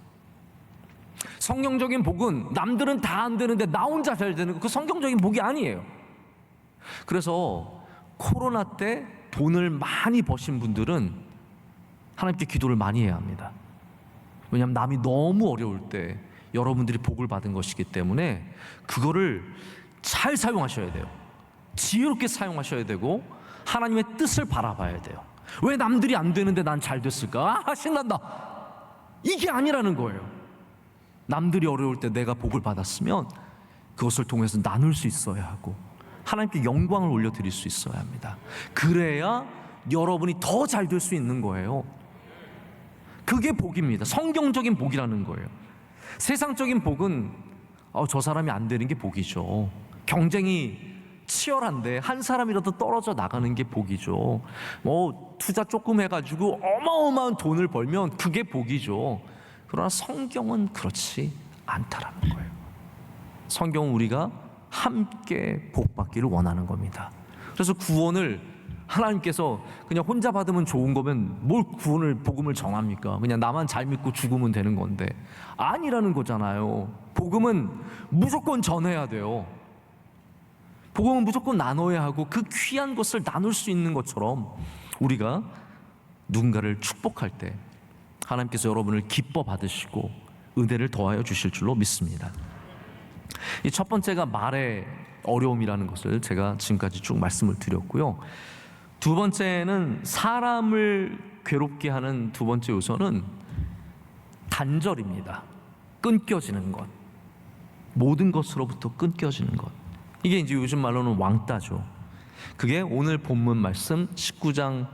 Speaker 4: 성경적인 복은 남들은 다 안 되는데 나 혼자 잘 되는 거, 그 성경적인 복이 아니에요. 그래서 코로나 때 돈을 많이 버신 분들은 하나님께 기도를 많이 해야 합니다. 왜냐하면 남이 너무 어려울 때 여러분들이 복을 받은 것이기 때문에 그거를 잘 사용하셔야 돼요. 지혜롭게 사용하셔야 되고 하나님의 뜻을 바라봐야 돼요. 왜 남들이 안 되는데 난 잘 됐을까? 신난다. 이게 아니라는 거예요. 남들이 어려울 때 내가 복을 받았으면 그것을 통해서 나눌 수 있어야 하고 하나님께 영광을 올려드릴 수 있어야 합니다. 그래야 여러분이 더 잘 될 수 있는 거예요. 그게 복입니다. 성경적인 복이라는 거예요. 세상적인 복은 저 사람이 안 되는 게 복이죠. 경쟁이 치열한데 한 사람이라도 떨어져 나가는 게 복이죠. 뭐 투자 조금 해가지고 어마어마한 돈을 벌면 그게 복이죠. 그러나 성경은 그렇지 않다라는 거예요. 성경은 우리가 함께 복받기를 원하는 겁니다. 그래서 구원을 하나님께서 그냥 혼자 받으면 좋은 거면 뭘 구원을, 복음을 정합니까? 그냥 나만 잘 믿고 죽으면 되는 건데 아니라는 거잖아요. 복음은 무조건 전해야 돼요. 복음은 무조건 나눠야 하고 그 귀한 것을 나눌 수 있는 것처럼 우리가 누군가를 축복할 때 하나님께서 여러분을 기뻐 받으시고 은혜를 더하여 주실 줄로 믿습니다. 이 첫 번째가 말의 어려움이라는 것을 제가 지금까지 쭉 말씀을 드렸고요. 두 번째는 사람을 괴롭게 하는 두 번째 요소는 단절입니다. 끊겨지는 것. 모든 것으로부터 끊겨지는 것. 이게 이제 요즘 말로는 왕따죠. 그게 오늘 본문 말씀 19장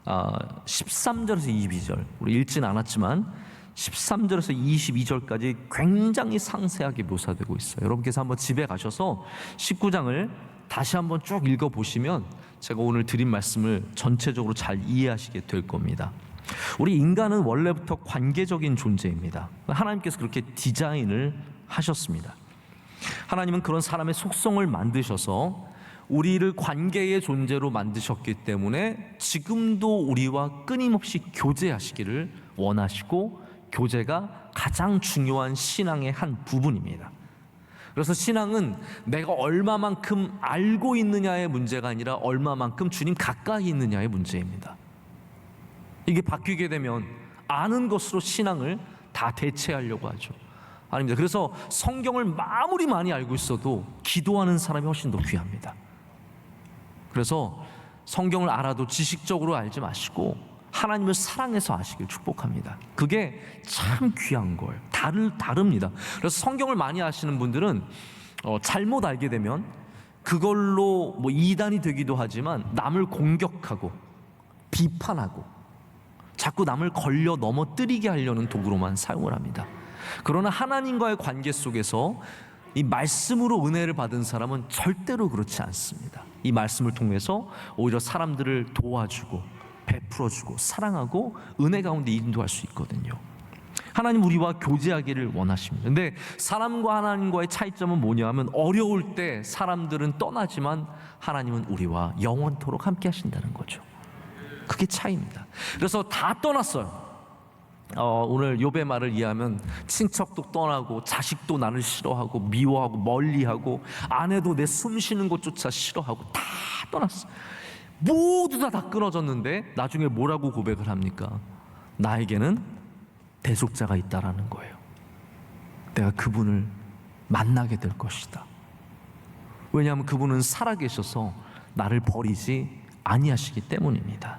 Speaker 4: 13절에서 22절. 우리 읽진 않았지만 13절에서 22절까지 굉장히 상세하게 묘사되고 있어요. 여러분께서 한번 집에 가셔서 19장을 다시 한번 쭉 읽어보시면 제가 오늘 드린 말씀을 전체적으로 잘 이해하시게 될 겁니다. 우리 인간은 원래부터 관계적인 존재입니다. 하나님께서 그렇게 디자인을 하셨습니다. 하나님은 그런 사람의 속성을 만드셔서 우리를 관계의 존재로 만드셨기 때문에 지금도 우리와 끊임없이 교제하시기를 원하시고 교제가 가장 중요한 신앙의 한 부분입니다. 그래서 신앙은 내가 얼마만큼 알고 있느냐의 문제가 아니라 얼마만큼 주님 가까이 있느냐의 문제입니다. 이게 바뀌게 되면 아는 것으로 신앙을 다 대체하려고 하죠. 아닙니다. 그래서 성경을 아무리 많이 알고 있어도 기도하는 사람이 훨씬 더 귀합니다. 그래서 성경을 알아도 지식적으로 알지 마시고 하나님을 사랑해서 아시길 축복합니다. 그게 참 귀한 거예요. 다릅니다. 그래서 성경을 많이 아시는 분들은 잘못 알게 되면 그걸로 뭐 이단이 되기도 하지만 남을 공격하고 비판하고 자꾸 남을 걸려 넘어뜨리게 하려는 도구로만 사용을 합니다. 그러나 하나님과의 관계 속에서 이 말씀으로 은혜를 받은 사람은 절대로 그렇지 않습니다. 이 말씀을 통해서 오히려 사람들을 도와주고 베풀어주고 사랑하고 은혜 가운데 인도할 수 있거든요. 하나님 우리와 교제하기를 원하십니다. 근데 사람과 하나님과의 차이점은 뭐냐면 어려울 때 사람들은 떠나지만 하나님은 우리와 영원토록 함께 하신다는 거죠. 그게 차이입니다. 그래서 다 떠났어요. 오늘 욥의 말을 이해하면 친척도 떠나고 자식도 나를 싫어하고 미워하고 멀리하고 아내도 내 숨 쉬는 것조차 싫어하고 다 떠났어요. 모두 다 끊어졌는데 나중에 뭐라고 고백을 합니까? 나에게는 대속자가 있다라는 거예요. 내가 그분을 만나게 될 것이다. 왜냐하면 그분은 살아계셔서 나를 버리지 아니하시기 때문입니다.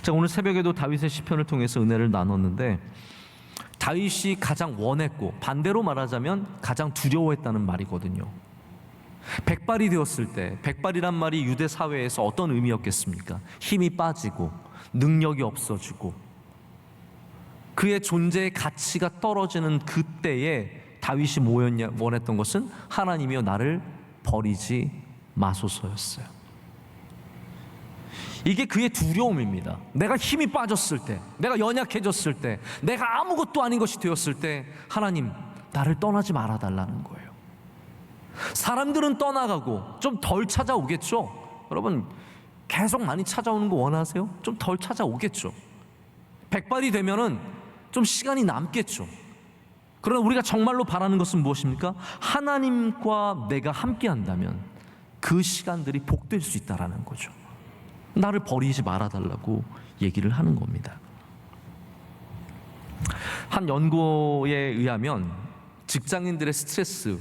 Speaker 4: 자, 오늘 새벽에도 다윗의 시편을 통해서 은혜를 나눴는데, 다윗이 가장 원했고 반대로 말하자면 가장 두려워했다는 말이거든요. 백발이 되었을 때, 백발이란 말이 유대 사회에서 어떤 의미였겠습니까? 힘이 빠지고 능력이 없어지고 그의 존재의 가치가 떨어지는 그때에 다윗이 원했던 것은 하나님이여 나를 버리지 마소서였어요. 이게 그의 두려움입니다. 내가 힘이 빠졌을 때, 내가 연약해졌을 때, 내가 아무것도 아닌 것이 되었을 때 하나님 나를 떠나지 말아달라는 거예요. 사람들은 떠나가고 좀 덜 찾아오겠죠. 여러분 계속 많이 찾아오는 거 원하세요? 좀 덜 찾아오겠죠. 백발이 되면은 좀 시간이 남겠죠. 그러나 우리가 정말로 바라는 것은 무엇입니까? 하나님과 내가 함께 한다면 그 시간들이 복될 수 있다라는 거죠. 나를 버리지 말아달라고 얘기를 하는 겁니다. 한 연구에 의하면 직장인들의 스트레스,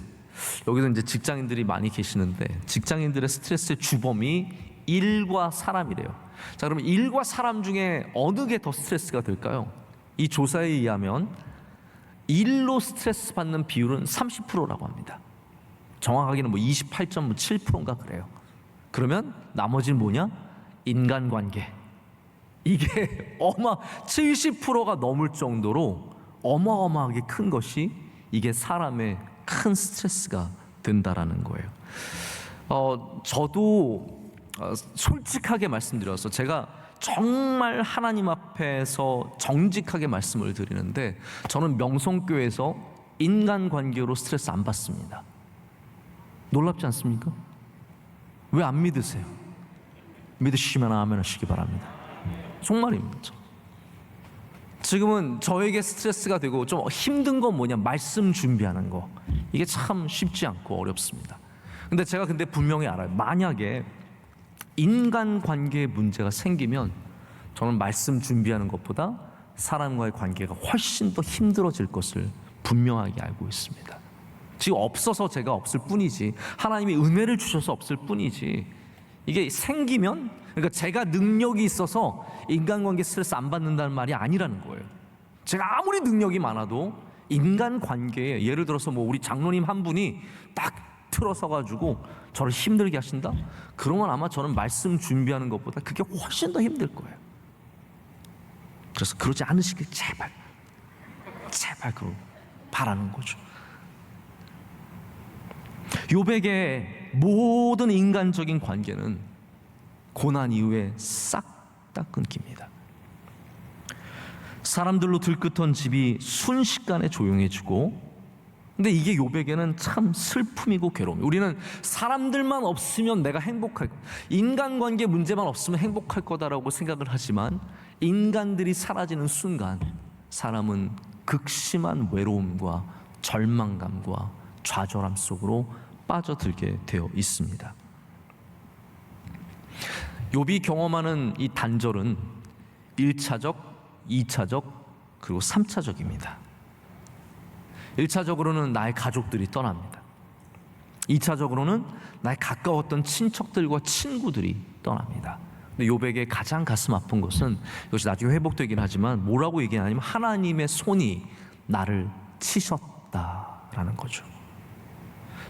Speaker 4: 여기도 이제 직장인들이 많이 계시는데 직장인들의 스트레스의 주범이 일과 사람이래요. 자, 그러면 일과 사람 중에 어느 게 더 스트레스가 될까요? 이 조사에 의하면 일로 스트레스 받는 비율은 30%라고 합니다. 정확하게는 뭐 28.7%인가 그래요. 그러면 나머지는 뭐냐? 인간관계. 이게 70%가 넘을 정도로 어마어마하게 큰 것이 이게 사람의 큰 스트레스가 된다라는 거예요. 저도 솔직하게 말씀드려서 제가 정말 하나님 앞에서 정직하게 말씀을 드리는데 저는 명성교회에서 인간관계로 스트레스 안 받습니다. 놀랍지 않습니까? 왜 안 믿으세요? 믿으시면 아멘 하시기 바랍니다. 정말입니다. 지금은 저에게 스트레스가 되고 좀 힘든 건 뭐냐, 말씀 준비하는 거. 이게 참 쉽지 않고 어렵습니다. 근데 제가 분명히 알아요. 만약에 인간관계에 문제가 생기면 저는 말씀 준비하는 것보다 사람과의 관계가 훨씬 더 힘들어질 것을 분명하게 알고 있습니다. 지금 없어서 제가 없을 뿐이지, 하나님이 은혜를 주셔서 없을 뿐이지, 이게 생기면, 그러니까 제가 능력이 있어서 인간관계 스트레스 안 받는다는 말이 아니라는 거예요. 제가 아무리 능력이 많아도 인간관계에, 예를 들어서 뭐 우리 장로님 한 분이 딱 틀어서 가지고 저를 힘들게 하신다? 그러면 아마 저는 말씀 준비하는 것보다 그게 훨씬 더 힘들 거예요. 그래서 그러지 않으시길 제발 그러 바라는 거죠. 욥에게 모든 인간적인 관계는 고난 이후에 싹 다 끊깁니다. 사람들로 들끓던 집이 순식간에 조용해지고, 근데 이게 욥에게는 참 슬픔이고 괴로움이에요. 우리는 사람들만 없으면 내가 행복할, 인간관계 문제만 없으면 행복할 거다라고 생각을 하지만 인간들이 사라지는 순간 사람은 극심한 외로움과 절망감과 좌절함 속으로 빠져들게 되어 있습니다. 욥이 경험하는 이 단절은 1차적, 2차적, 그리고 3차적입니다. 1차적으로는 나의 가족들이 떠납니다. 2차적으로는 나의 가까웠던 친척들과 친구들이 떠납니다. 근데 욥에게 가장 가슴 아픈 것은, 이것이 나중에 회복되긴 하지만 뭐라고 얘기하냐면 하나님의 손이 나를 치셨다라는 거죠.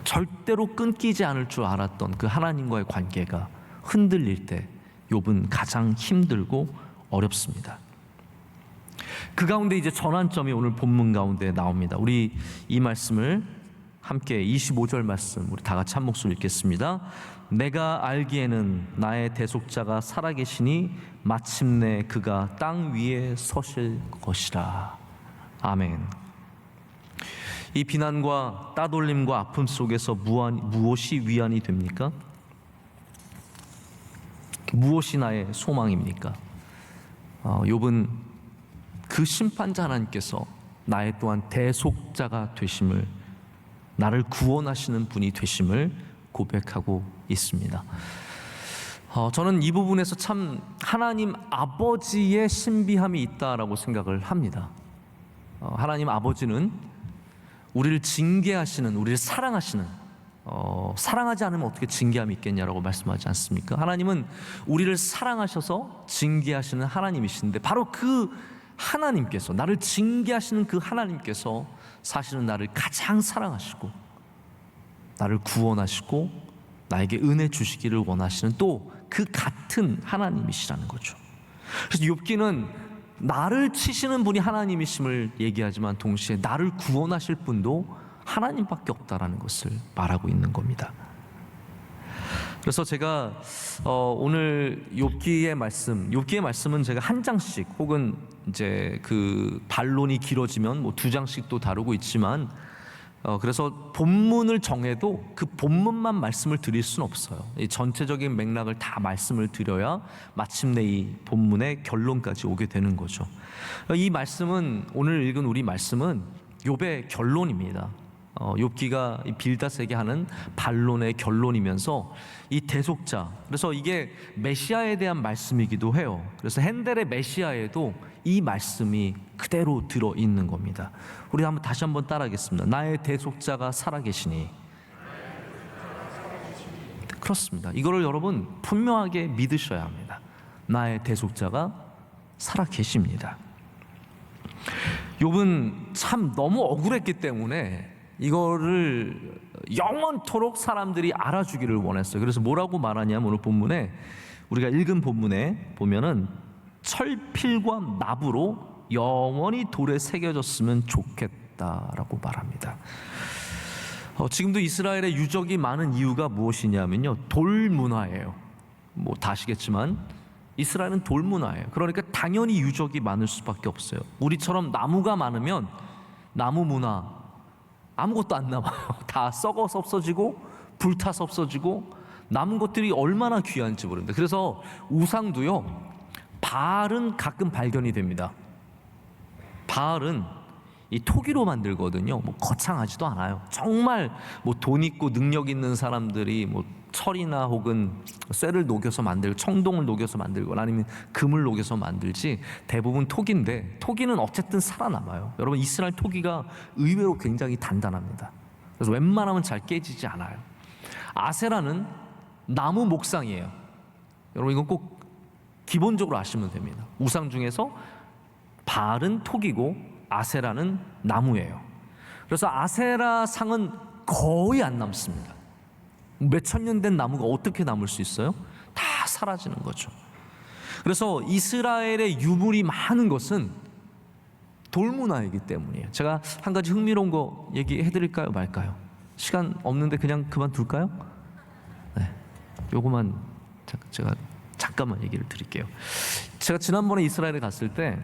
Speaker 4: 절대로 끊기지 않을 줄 알았던 그 하나님과의 관계가 흔들릴 때 욥은 가장 힘들고 어렵습니다. 그 가운데 이제 전환점이 오늘 본문 가운데 나옵니다. 우리 이 말씀을 함께 25절 말씀 우리 다 같이 한 목소리 읽겠습니다. 내가 알기에는 나의 대속자가 살아계시니 마침내 그가 땅 위에 서실 것이라. 아멘. 이 비난과 따돌림과 아픔 속에서 무엇이 위안이 됩니까? 무엇이 나의 소망입니까? 욥은 그 심판자 하나님께서 나의 또한 대속자가 되심을, 나를 구원하시는 분이 되심을 고백하고 있습니다. 저는 이 부분에서 참 하나님 아버지의 신비함이 있다라고 생각을 합니다. 하나님 아버지는 우리를 징계하시는, 우리를 사랑하시는, 사랑하지 않으면 어떻게 징계함이 있겠냐라고 말씀하지 않습니까? 하나님은 우리를 사랑하셔서 징계하시는 하나님이신데, 바로 그 하나님께서, 나를 징계하시는 그 하나님께서 사실은 나를 가장 사랑하시고 나를 구원하시고 나에게 은혜 주시기를 원하시는 또 그 같은 하나님이시라는 거죠. 그래서 욥기는 나를 치시는 분이 하나님이심을 얘기하지만 동시에 나를 구원하실 분도 하나님밖에 없다라는 것을 말하고 있는 겁니다. 그래서 제가 오늘 욥기의 말씀은 제가 한 장씩, 혹은 이제 그 반론이 길어지면 뭐 2장씩도 다루고 있지만, 그래서 본문을 정해도 그 본문만 말씀을 드릴 수는 없어요. 이 전체적인 맥락을 다 말씀을 드려야 마침내 이 본문의 결론까지 오게 되는 거죠. 이 말씀은, 오늘 읽은 우리 말씀은 욥의 결론입니다. 욥기가 빌닷에게 하는 반론의 결론이면서 이 대속자, 그래서 이게 메시아에 대한 말씀이기도 해요. 그래서 핸델의 메시아에도 이 말씀이 그대로 들어있는 겁니다. 우리 다시 한번 따라하겠습니다. 나의 대속자가 살아계시니. 그렇습니다. 이거를 여러분 분명하게 믿으셔야 합니다. 나의 대속자가 살아계십니다. 욥은 참 너무 억울했기 때문에 이거를 영원토록 사람들이 알아주기를 원했어요. 그래서 뭐라고 말하냐면, 오늘 본문에, 우리가 읽은 본문에 보면은 철필과 납으로 영원히 돌에 새겨졌으면 좋겠다라고 말합니다. 지금도 이스라엘의 유적이 많은 이유가 무엇이냐면요, 돌 문화예요. 뭐 다 아시겠지만 이스라엘은 돌 문화예요. 그러니까 당연히 유적이 많을 수밖에 없어요. 우리처럼 나무가 많으면 나무 문화 아무것도 안 남아요. 다 썩어서 없어지고 불타서 없어지고, 남은 것들이 얼마나 귀한지 모릅니다. 그래서 우상도요, 바알은 가끔 발견이 됩니다. 바알은 이 토기로 만들거든요. 뭐 거창하지도 않아요. 정말 뭐 돈 있고 능력 있는 사람들이 뭐 철이나 혹은 쇠를 녹여서 만들고, 청동을 녹여서 만들고, 아니면 금을 녹여서 만들지, 대부분 토기인데, 토기는 어쨌든 살아남아요. 여러분, 이스라엘 토기가 의외로 굉장히 단단합니다. 그래서 웬만하면 잘 깨지지 않아요. 아세라는 나무 목상이에요. 여러분, 이건 꼭 기본적으로 아시면 됩니다. 우상 중에서 바알은 토기고 아세라는 나무예요. 그래서 아세라 상은 거의 안 남습니다. 몇천 년 된 나무가 어떻게 남을 수 있어요? 다 사라지는 거죠. 그래서 이스라엘의 유물이 많은 것은 돌문화이기 때문이에요. 제가 한 가지 흥미로운 거 얘기해 드릴까요, 말까요? 시간 없는데 그냥 그만둘까요? 네, 요거만 제가 잠깐만 얘기를 드릴게요. 제가 지난번에 이스라엘에 갔을 때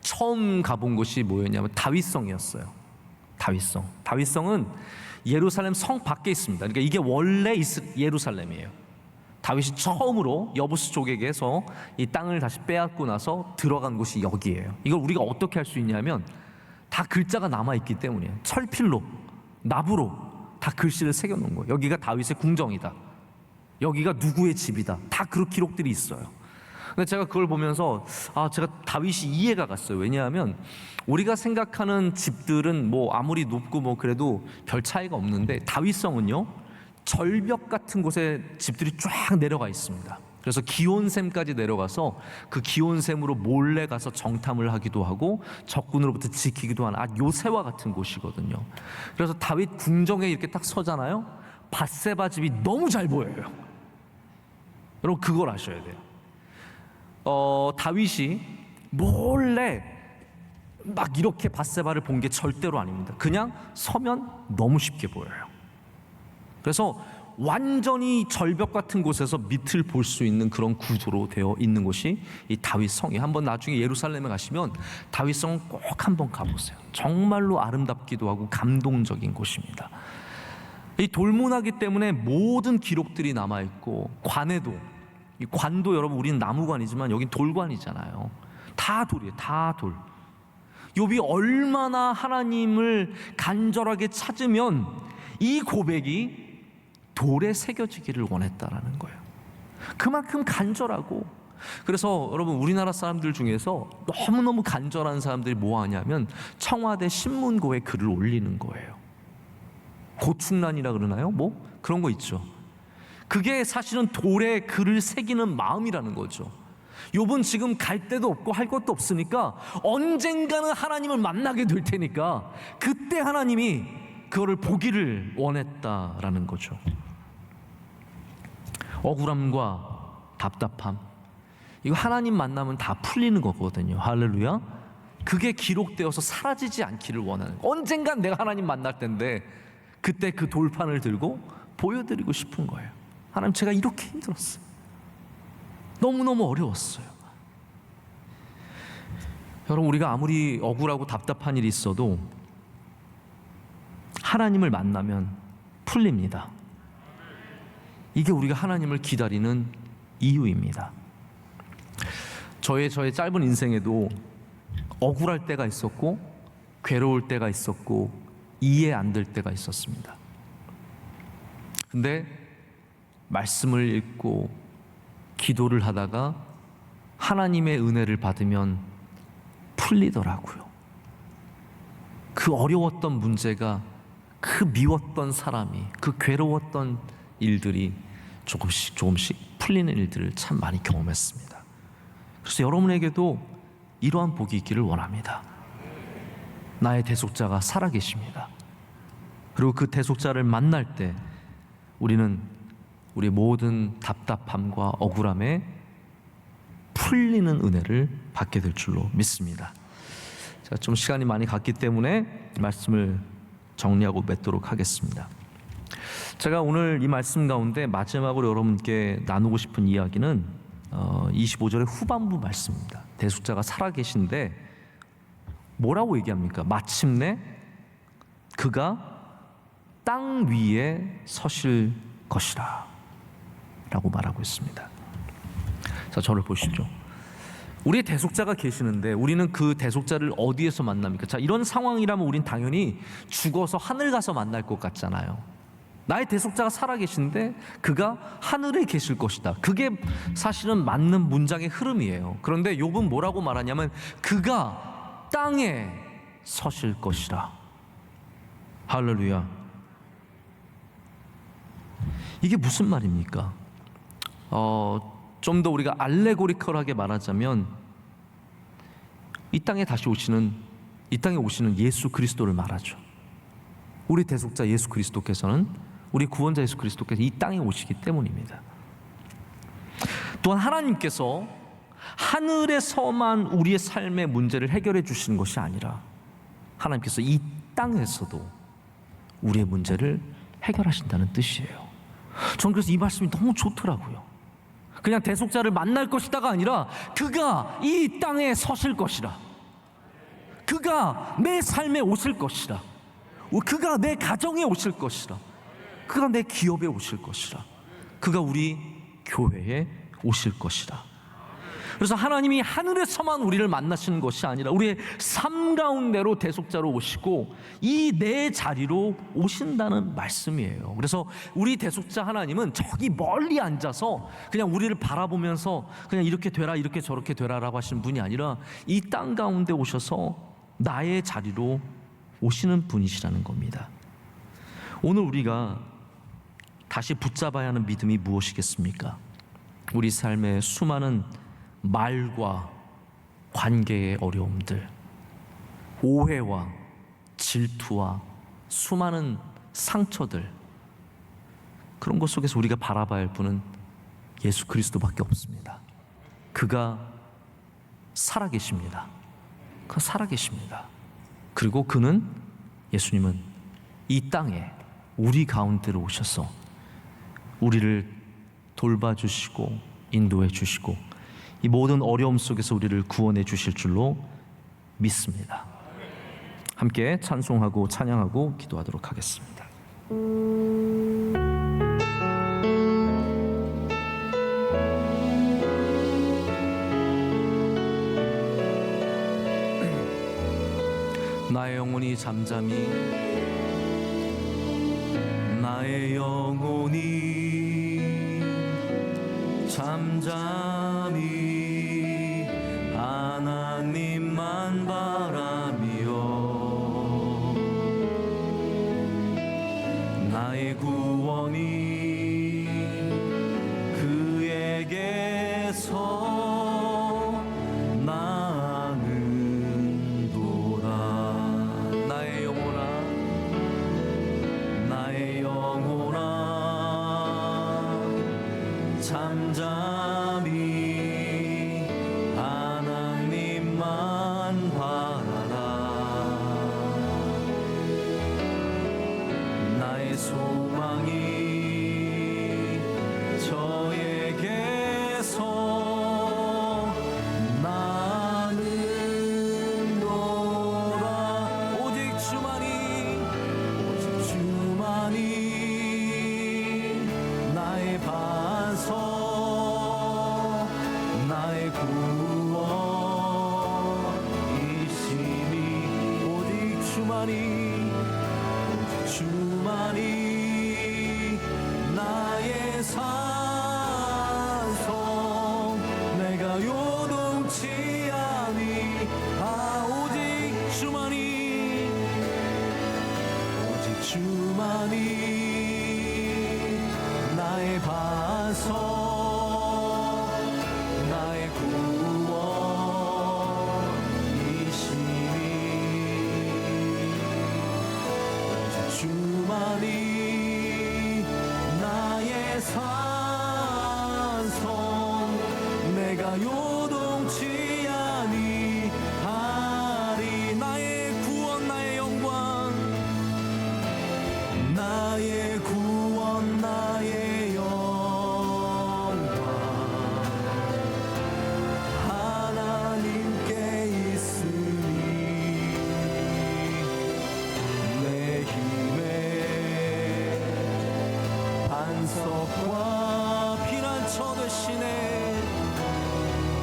Speaker 4: 처음 가본 곳이 뭐였냐면 다윗성이었어요. 다윗성은 예루살렘 성 밖에 있습니다. 그러니까 이게 원래 예루살렘이에요. 다윗이 처음으로 여부스 족에게서 이 땅을 다시 빼앗고 나서 들어간 곳이 여기예요. 이걸 우리가 어떻게 할 수 있냐면, 다 글자가 남아있기 때문이에요. 철필로, 납으로 다 글씨를 새겨놓은 거예요. 여기가 다윗의 궁정이다, 여기가 누구의 집이다, 다 그런 기록들이 있어요. 근데 제가 그걸 보면서 제가 다윗이 이해가 갔어요. 왜냐하면 우리가 생각하는 집들은 뭐 아무리 높고 뭐 그래도 별 차이가 없는데, 다윗성은요, 절벽 같은 곳에 집들이 쫙 내려가 있습니다. 그래서 기온샘까지 내려가서 그 기온샘으로 몰래 가서 정탐을 하기도 하고 적군으로부터 지키기도 하는 요새와 같은 곳이거든요. 그래서 다윗 궁정에 이렇게 딱 서잖아요. 밧세바 집이 너무 잘 보여요. 여러분, 그걸 아셔야 돼요. 다윗이 몰래 막 이렇게 밧세바를 본 게 절대로 아닙니다. 그냥 서면 너무 쉽게 보여요. 그래서 완전히 절벽 같은 곳에서 밑을 볼 수 있는 그런 구조로 되어 있는 곳이 이 다윗성이. 한번 나중에 예루살렘에 가시면 다윗성은 꼭 한번 가보세요. 정말로 아름답기도 하고 감동적인 곳입니다. 이 돌문화기 때문에 모든 기록들이 남아있고, 관에도, 이 관도 여러분, 우리는 나무관이지만 여긴 돌관이잖아요. 다 돌이에요. 다 돌. 욥이 얼마나 하나님을 간절하게 찾으면 이 고백이 돌에 새겨지기를 원했다라는 거예요. 그만큼 간절하고 그래서 여러분 우리나라 사람들 중에서 너무너무 간절한 사람들이 뭐 하냐면 청와대 신문고에 글을 올리는 거예요. 고충란이라 그러나요? 뭐 그런 거 있죠. 그게 사실은 돌에 글을 새기는 마음이라는 거죠. 욥은 지금 갈 데도 없고 할 것도 없으니까 언젠가는 하나님을 만나게 될 테니까 그때 하나님이 그거를 보기를 원했다라는 거죠. 억울함과 답답함, 이거 하나님 만나면 다 풀리는 거거든요. 할렐루야. 그게 기록되어서 사라지지 않기를 원하는, 언젠간 내가 하나님 만날 텐데 그때 그 돌판을 들고 보여드리고 싶은 거예요. 하나님, 제가 이렇게 힘들었어요. 너무너무 어려웠어요. 여러분, 우리가 아무리 억울하고 답답한 일이 있어도 하나님을 만나면 풀립니다. 이게 우리가 하나님을 기다리는 이유입니다. 저의 짧은 인생에도 억울할 때가 있었고 괴로울 때가 있었고 이해 안 될 때가 있었습니다. 근데 말씀을 읽고 기도를 하다가 하나님의 은혜를 받으면 풀리더라고요. 그 어려웠던 문제가, 그 미웠던 사람이, 그 괴로웠던 일들이 조금씩 풀리는 일들을 참 많이 경험했습니다. 그래서 여러분에게도 이러한 복이 있기를 원합니다. 나의 대속자가 살아계십니다. 그리고 그 대속자를 만날 때 우리는 우리의 모든 답답함과 억울함에 풀리는 은혜를 받게 될 줄로 믿습니다. 자, 좀 시간이 많이 갔기 때문에 말씀을 정리하고 맺도록 하겠습니다. 제가 오늘 이 말씀 가운데 마지막으로 여러분께 나누고 싶은 이야기는 25절의 후반부 말씀입니다. 대속자가 살아계신데 뭐라고 얘기합니까? 마침내 그가 땅 위에 서실 것이라 라고 말하고 있습니다. 자, 저를 보시죠. 우리의 대속자가 계시는데 우리는 그 대속자를 어디에서 만납니까? 자, 이런 상황이라면 우린 당연히 죽어서 하늘 가서 만날 것 같잖아요. 나의 대속자가 살아계신데 그가 하늘에 계실 것이다. 그게 사실은 맞는 문장의 흐름이에요. 그런데 욥은 뭐라고 말하냐면 그가 땅에 서실 것이라. 할렐루야. 이게 무슨 말입니까? 좀 더 우리가 알레고리컬하게 말하자면 이 땅에 오시는 예수 그리스도를 말하죠. 우리 대속자 예수 그리스도께서는, 우리 구원자 예수 그리스도께서 이 땅에 오시기 때문입니다. 또한 하나님께서 하늘에서만 우리의 삶의 문제를 해결해 주시는 것이 아니라 하나님께서 이 땅에서도 우리의 문제를 해결하신다는 뜻이에요. 저는 그래서 이 말씀이 너무 좋더라고요. 그냥 대속자를 만날 것이다가 아니라 그가 이 땅에 서실 것이라. 그가 내 삶에 오실 것이라. 그가 내 가정에 오실 것이라. 그가 내 기업에 오실 것이라. 그가 우리 교회에 오실 것이라. 그래서 하나님이 하늘에서만 우리를 만나시는 것이 아니라 우리의 삶 가운데로 대속자로 오시고 이 내 자리로 오신다는 말씀이에요. 그래서 우리 대속자 하나님은 저기 멀리 앉아서 그냥 우리를 바라보면서 그냥 이렇게 되라 이렇게 저렇게 되라라고 하시는 분이 아니라 이 땅 가운데 오셔서 나의 자리로 오시는 분이시라는 겁니다. 오늘 우리가 다시 붙잡아야 하는 믿음이 무엇이겠습니까? 우리 삶의 수많은 말과 관계의 어려움들, 오해와 질투와 수많은 상처들, 그런 것 속에서 우리가 바라봐야 할 분은 예수 그리스도밖에 없습니다. 그가 살아계십니다. 그가 살아계십니다. 그리고 그는, 예수님은 이 땅에 우리 가운데로 오셔서 우리를 돌봐주시고 인도해 주시고 이 모든 어려움 속에서 우리를 구원해 주실 줄로 믿습니다. 함께 찬송하고 찬양하고 기도하도록 하겠습니다. 나의 영혼이 잠잠히, 나의 영혼이 잠잠히
Speaker 3: 잠잠히 하나님만 바라라. 나의 소망이 저에게서 나는도다. 오직 주만이 나의 반석, 나의 구원이시니. 오직 주만이 나의 산성, 내가 요동치 아니. 오직 주만이 나의 반석, 나의 구원이시니. 주만이 나의 산성, 내가 요동치 아니하리. 나의 구원, 나의 영광, 나의 구원, 나의 영광, 하나님께 있으니. 내 힘의 반석과 피난처 되시네,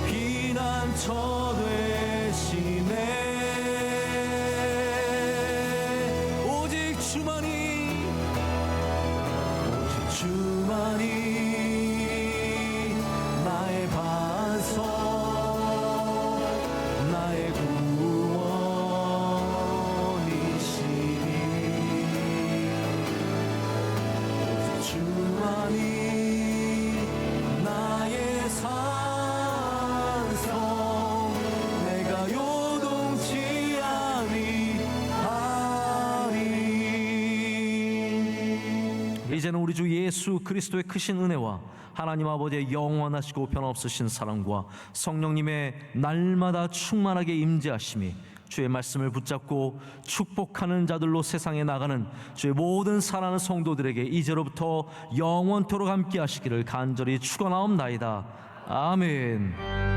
Speaker 3: 피난처 되시네. 오직 주만이 나의 반석, 나의 구원이시니. 주만이 나의 산성, 내가 요동치 아니하리.
Speaker 4: 이제는 우리 주 예수 그리스도의 크신 은혜와 하나님 아버지의 영원하시고 변함없으신 사랑과 성령님의 날마다 충만하게 임재하심이 주의 말씀을 붙잡고 축복하는 자들로 세상에 나가는 주의 모든 사랑하는 성도들에게 이제로부터 영원토록 함께 하시기를 간절히 축원하옵나이다. 아멘.